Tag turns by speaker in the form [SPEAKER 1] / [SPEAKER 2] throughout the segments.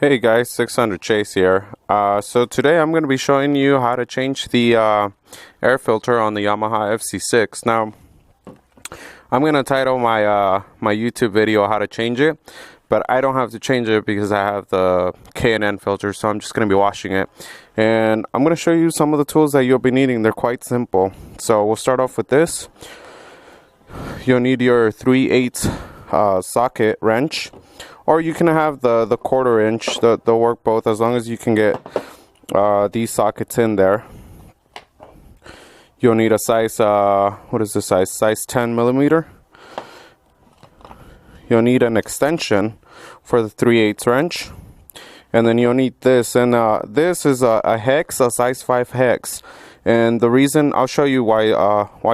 [SPEAKER 1] Hey guys, 600 Chase here. So today I'm going to be showing you how to change the air filter on the Yamaha FZ6. Now, I'm going to title my my YouTube video how to change it, but I don't have to change it because I have the K&N filter, so I'm just going to be washing it. And I'm going to show you some of the tools that you'll be needing. They're quite simple. So we'll start off with this. You'll need your 3/8 socket wrench. Or you can have the 1/4 inch. They'll work both as long as you can get these sockets in there. You'll need a size, what is the size? Size 10 millimeter. You'll need an extension for the 3/8 wrench. And then you'll need this. And this is a hex, a size 5 hex. And the reason, I'll show you why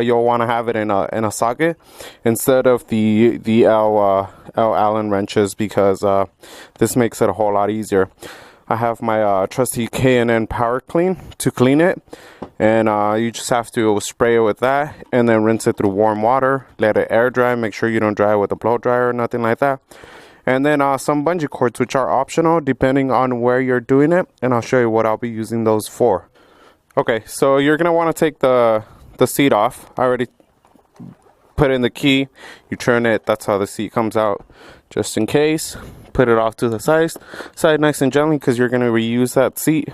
[SPEAKER 1] you'll want to have it in a socket instead of the L Allen wrenches, because this makes it a whole lot easier. I have my trusty K&N Power Clean to clean it, and you just have to spray it with that and then rinse it through warm water, let it air dry. Make sure you don't dry it with a blow dryer or nothing like that. And then some bungee cords, which are optional depending on where you're doing it, and I'll show you what I'll be using those for. Okay, so you're going to want to take the seat off. I already put in the key. You turn it, that's how the seat comes out. Just in case, put it off to the side nice and gently, because you're going to reuse that seat.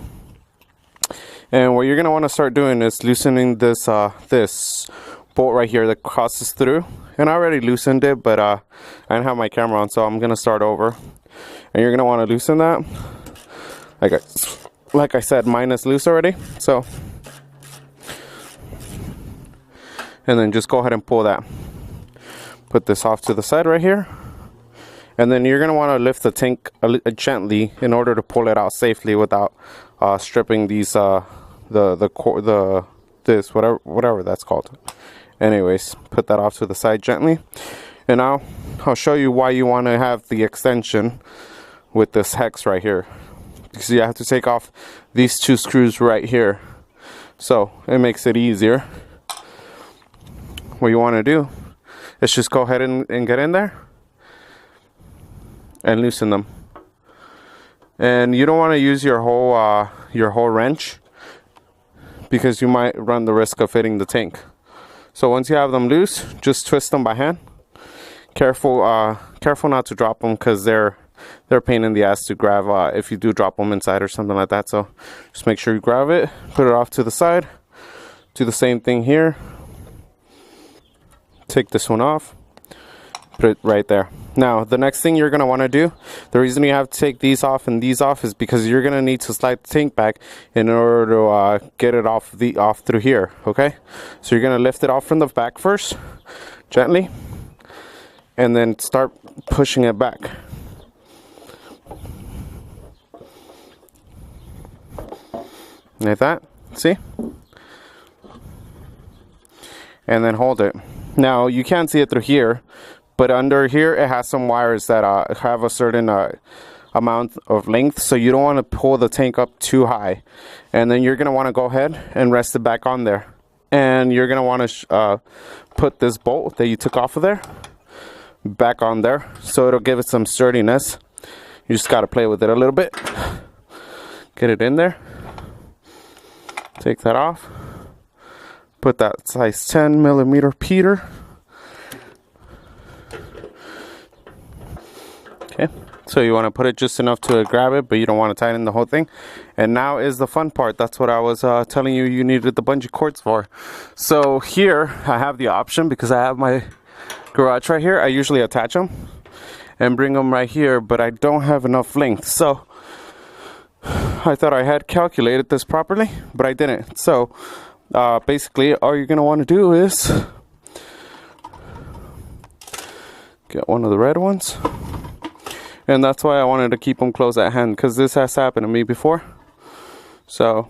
[SPEAKER 1] And what you're going to want to start doing is loosening this this bolt right here that crosses through. And I already loosened it, but I didn't have my camera on, so I'm going to start over. And you're going to want to loosen that. Like I said, mine is loose already, so, and then just go ahead and pull that. Put this off to the side right here, and then you're gonna want to lift the tank gently in order to pull it out safely without stripping these this whatever that's called. Anyways, put that off to the side gently, and now I'll show you why you want to have the extension with this hex right here. Because you have to take off these two screws right here, so it makes it easier. What you want to do is just go ahead and get in there and loosen them. And you don't want to use your whole wrench, because you might run the risk of hitting the tank. So once you have them loose, just twist them by hand. Careful not to drop them, because they're a pain in the ass to grab if you do drop them inside or something like that. So just make sure you grab it, put it off to the side. Do the same thing here. Take this one off, put it right there. Now the next thing you're going to want to do, the reason you have to take these off and these off, is because you're going to need to slide the tank back in order to get it off through here. Okay, so you're going to lift it off from the back first, gently, and then start pushing it back. Like that, see? And then hold it. Now you can't see it through here, but under here it has some wires that have a certain amount of length, so you don't want to pull the tank up too high. And then you're going to want to go ahead and rest it back on there. And you're going to want to put this bolt that you took off of there back on there, so it'll give it some sturdiness. You just got to play with it a little bit. Get it in there. Take that off. Put that size 10 millimeter Peter. Okay, so you want to put it just enough to grab it, but you don't want to tighten the whole thing. And now is the fun part. That's what I was telling you needed the bungee cords for. So here I have the option, because I have my garage right here. I usually attach them and bring them right here, but I don't have enough length. So I thought I had calculated this properly, but I didn't. So basically all you're going to want to do is get one of the red ones. And that's why I wanted to keep them close at hand, because this has happened to me before. So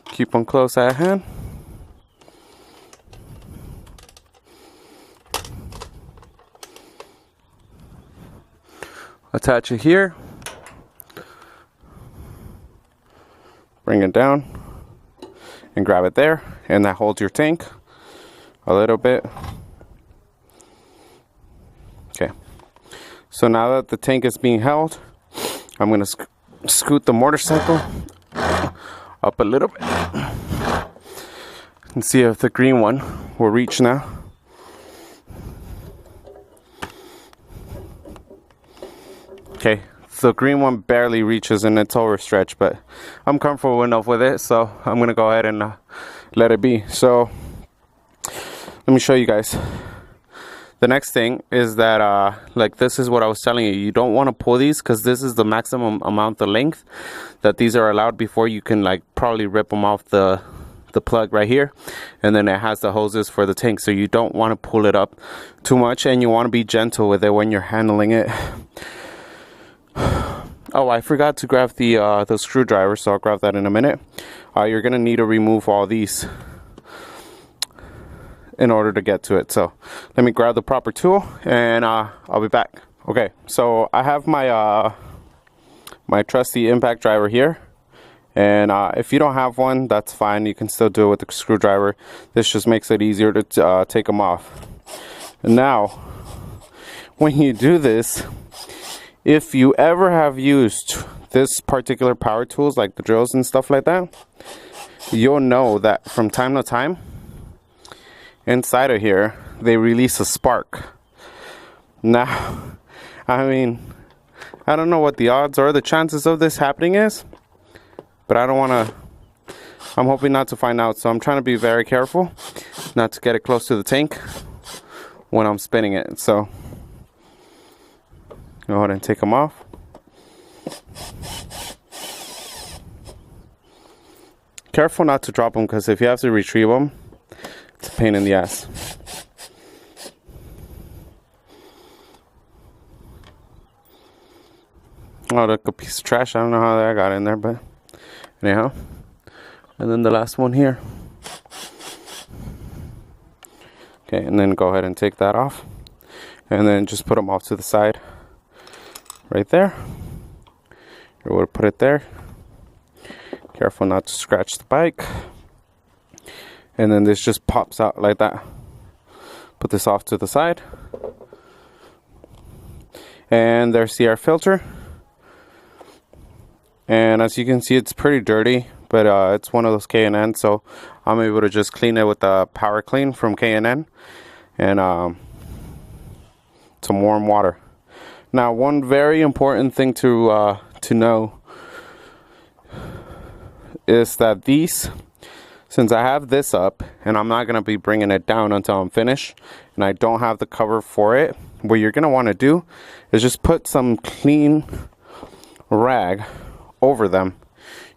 [SPEAKER 1] keep them close at hand. Attach it here. Bring it down and grab it there, and that holds your tank a little bit. Okay, so now that the tank is being held, I'm gonna scoot the motorcycle up a little bit and see if the green one will reach now. Okay, the green one barely reaches and it's overstretched, but I'm comfortable enough with it, so I'm gonna go ahead and let it be. So let me show you guys. The next thing is that like this is what I was telling you. You don't want to pull these because this is the maximum amount of length that these are allowed before you can like probably rip them off the plug right here. And then it has the hoses for the tank, so you don't want to pull it up too much, and you want to be gentle with it when you're handling it. Oh, I forgot to grab the screwdriver, so I'll grab that in a minute. You're gonna need to remove all these in order to get to it. So let me grab the proper tool and I'll be back. Okay, so I have my my trusty impact driver here, and if you don't have one, that's fine. You can still do it with the screwdriver. This just makes it easier to take them off. And now when you do this, if you ever have used this particular power tools like the drills and stuff like that, you'll know that from time to time inside of here they release a spark. Now, I mean, I don't know what the odds or the chances of this happening is, but I don't want to, I'm hoping not to find out, so I'm trying to be very careful not to get it close to the tank when I'm spinning it. So go ahead and take them off. Careful not to drop them, because if you have to retrieve them, it's a pain in the ass. Oh, look, a piece of trash. I don't know how that got in there, but anyhow. And then the last one here. Okay, and then go ahead and take that off. And then just put them off to the side. Right there. You're going to put it there. Careful not to scratch the bike. And then this just pops out like that. Put this off to the side. And there's the air filter. And as you can see, it's pretty dirty, but it's one of those K&N, so I'm able to just clean it with the Power Clean from K&N and some warm water. Now, one very important thing to know is that these, since I have this up and I'm not going to be bringing it down until I'm finished, and I don't have the cover for it, what you're going to want to do is just put some clean rag over them.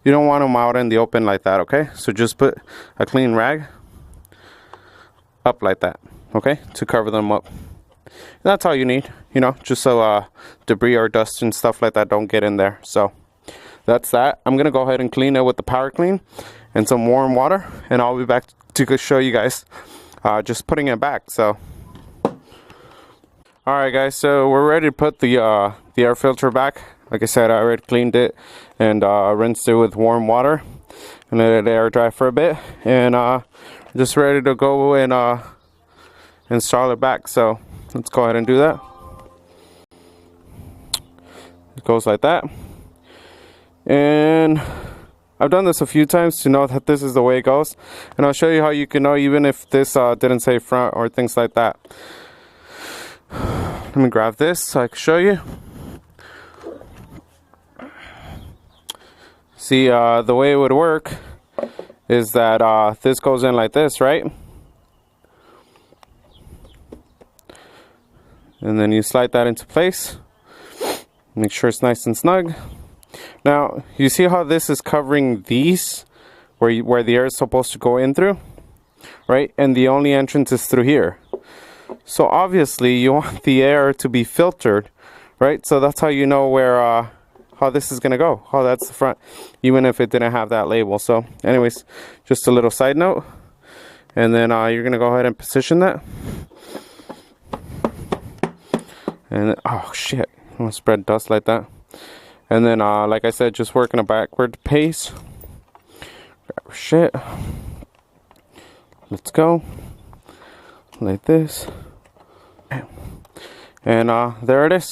[SPEAKER 1] You don't want them out in the open like that, okay? So just put a clean rag up like that, okay, to cover them up. And that's all you need, you know, just so debris or dust and stuff like that don't get in there. So that's that. I'm gonna go ahead and clean it with the Power Clean and some warm water, and I'll be back to show you guys just putting it back. So all right, guys, so we're ready to put the air filter back. Like I said, I already cleaned it and rinsed it with warm water and let it air dry for a bit, and just ready to go and install it back. So let's go ahead and do that. It goes like that, and I've done this a few times to know that this is the way it goes, and I'll show you how you can know even if this didn't say front or things like that. Let me grab this so I can show you. See, the way it would work is that this goes in like this, right? And then you slide that into place. Make sure it's nice and snug. Now, you see how this is covering these, where the air is supposed to go in through, right? And the only entrance is through here. So obviously, you want the air to be filtered, right? So that's how you know where how this is gonna go. Oh, that's the front, even if it didn't have that label. So anyways, just a little side note, and then you're gonna go ahead and position that, and oh shit, I'm gonna spread dust like that. And then like I said, just working a backward pace. Grab our shit, let's go like this, and there it is.